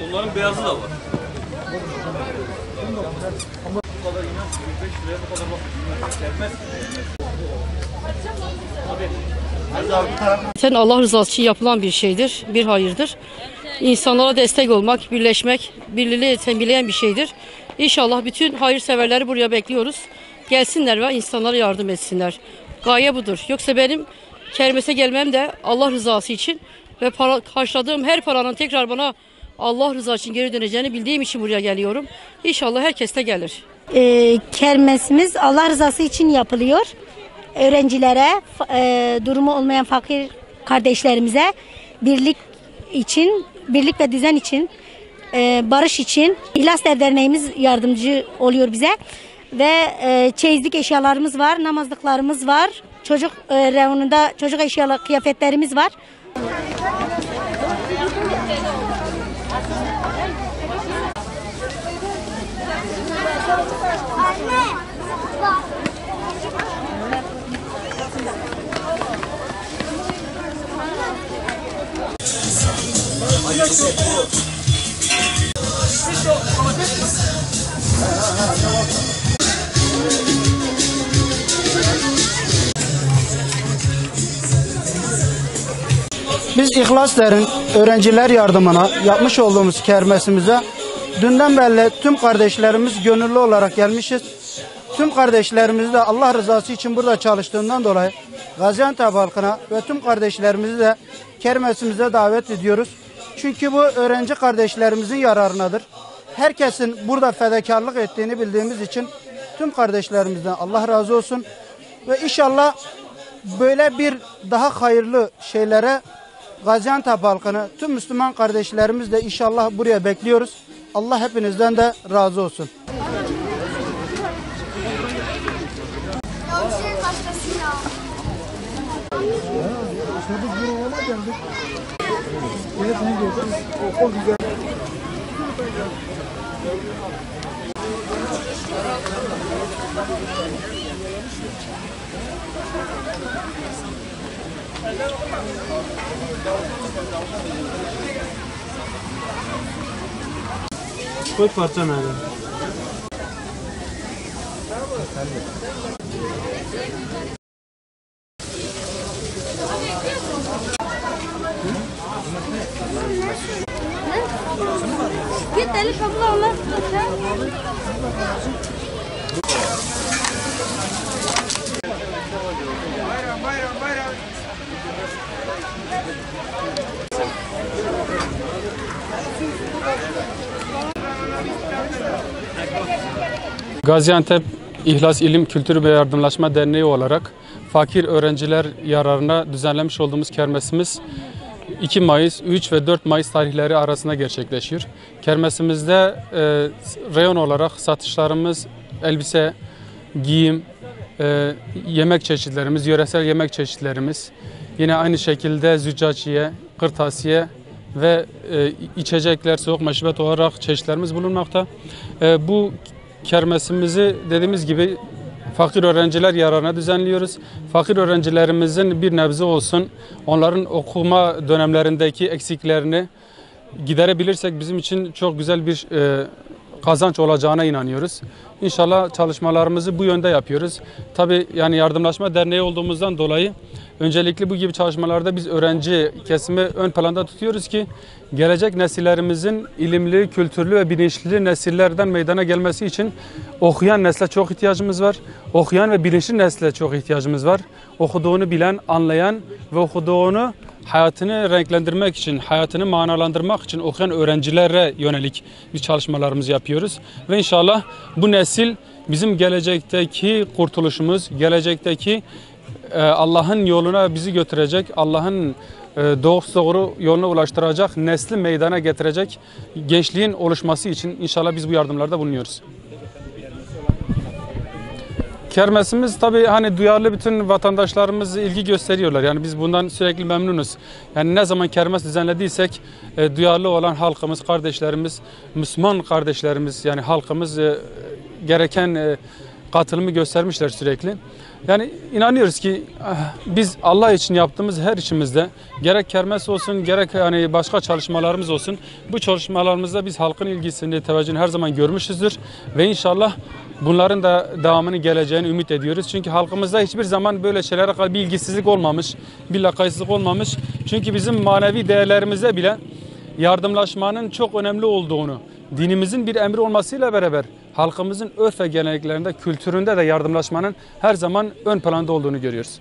Bunların beyazı da var. Bu kadar inan 25 liraya bu kadar bak. Sen Allah rızası için yapılan bir şeydir, bir hayırdır. İnsanlara destek olmak, birleşmek, birliği tembihleyen bir şeydir. İnşallah bütün hayırseverleri buraya bekliyoruz. Gelsinler ve insanlara yardım etsinler. Gaye budur. Yoksa benim kermese gelmem de Allah rızası için ve harçladığım her paranın tekrar bana Allah rızası için geri döneceğini bildiğim için buraya geliyorum. İnşallah herkes de gelir. Kermesimiz Allah rızası için yapılıyor. Öğrencilere, durumu olmayan fakir kardeşlerimize birlik için, birlik ve düzen için, barış için İhlas Derneğimiz yardımcı oluyor bize. Ve çeyizlik eşyalarımız var, namazlıklarımız var. Çocuk reyonunda çocuk eşyalı kıyafetlerimiz var. Biz İhlas Der'in öğrenciler yardımına yapmış olduğumuz kermesimize dünden beri tüm kardeşlerimiz gönüllü olarak gelmişiz. Tüm kardeşlerimizi de Allah rızası için burada çalıştığından dolayı Gaziantep halkına ve tüm kardeşlerimizi de kermesimize davet ediyoruz. Çünkü bu öğrenci kardeşlerimizin yararınadır. Herkesin burada fedakarlık ettiğini bildiğimiz için tüm kardeşlerimizden Allah razı olsun. Ve inşallah böyle bir daha hayırlı şeylere Gaziantep halkını, tüm Müslüman kardeşlerimiz de inşallah buraya bekliyoruz. Allah hepinizden de razı olsun. Koy parça nerede? Git deli kapıla onlar. Gaziantep İhlas İlim Kültürü ve Yardımlaşma Derneği olarak fakir öğrenciler yararına düzenlemiş olduğumuz kermesimiz 2 Mayıs, 3 ve 4 Mayıs tarihleri arasında gerçekleşiyor. Kermesimizde reyon olarak satışlarımız elbise, giyim, yemek çeşitlerimiz, yöresel yemek çeşitlerimiz, yine aynı şekilde züccaciye, kırtasiye ve içecekler, soğuk meşrubiyat olarak çeşitlerimiz bulunmakta. Bu kermesimizi dediğimiz gibi fakir öğrenciler yararına düzenliyoruz. Fakir öğrencilerimizin bir nebze olsun onların okuma dönemlerindeki eksiklerini giderebilirsek bizim için çok güzel bir kazanç olacağına inanıyoruz. İnşallah çalışmalarımızı bu yönde yapıyoruz. Tabii yani yardımlaşma derneği olduğumuzdan dolayı öncelikle bu gibi çalışmalarda biz öğrenci kesimi ön planda tutuyoruz ki gelecek nesillerimizin ilimli, kültürlü ve bilinçli nesillerden meydana gelmesi için okuyan nesle çok ihtiyacımız var. Okuyan ve bilinçli nesle çok ihtiyacımız var. Okuduğunu bilen, anlayan ve okuduğunu hayatını renklendirmek için, hayatını manalandırmak için okuyan öğrencilere yönelik biz çalışmalarımızı yapıyoruz. Ve inşallah bu nesil bizim gelecekteki kurtuluşumuz, gelecekteki Allah'ın yoluna bizi götürecek, Allah'ın doğru yoluna ulaştıracak, nesli meydana getirecek gençliğin oluşması için inşallah biz bu yardımlarda bulunuyoruz. Kermesimiz tabii hani duyarlı bütün vatandaşlarımız ilgi gösteriyorlar. Yani biz bundan sürekli memnunuz. Yani ne zaman kermes düzenlediysek duyarlı olan halkımız, kardeşlerimiz, Müslüman kardeşlerimiz yani halkımız gereken katılımı göstermişler sürekli. Yani inanıyoruz ki biz Allah için yaptığımız her işimizde gerek kermes olsun gerek yani başka çalışmalarımız olsun bu çalışmalarımızda biz halkın ilgisini, teveccühünü her zaman görmüşüzdür ve inşallah bunların da devamını geleceğini ümit ediyoruz. Çünkü halkımızda hiçbir zaman böyle şeylere karşı bir ilgisizlik olmamış, bir lakaytsızlık olmamış. Çünkü bizim manevi değerlerimizde bile yardımlaşmanın çok önemli olduğunu, dinimizin bir emri olmasıyla beraber halkımızın örf ve geleneklerinde, kültüründe de yardımlaşmanın her zaman ön planda olduğunu görüyoruz.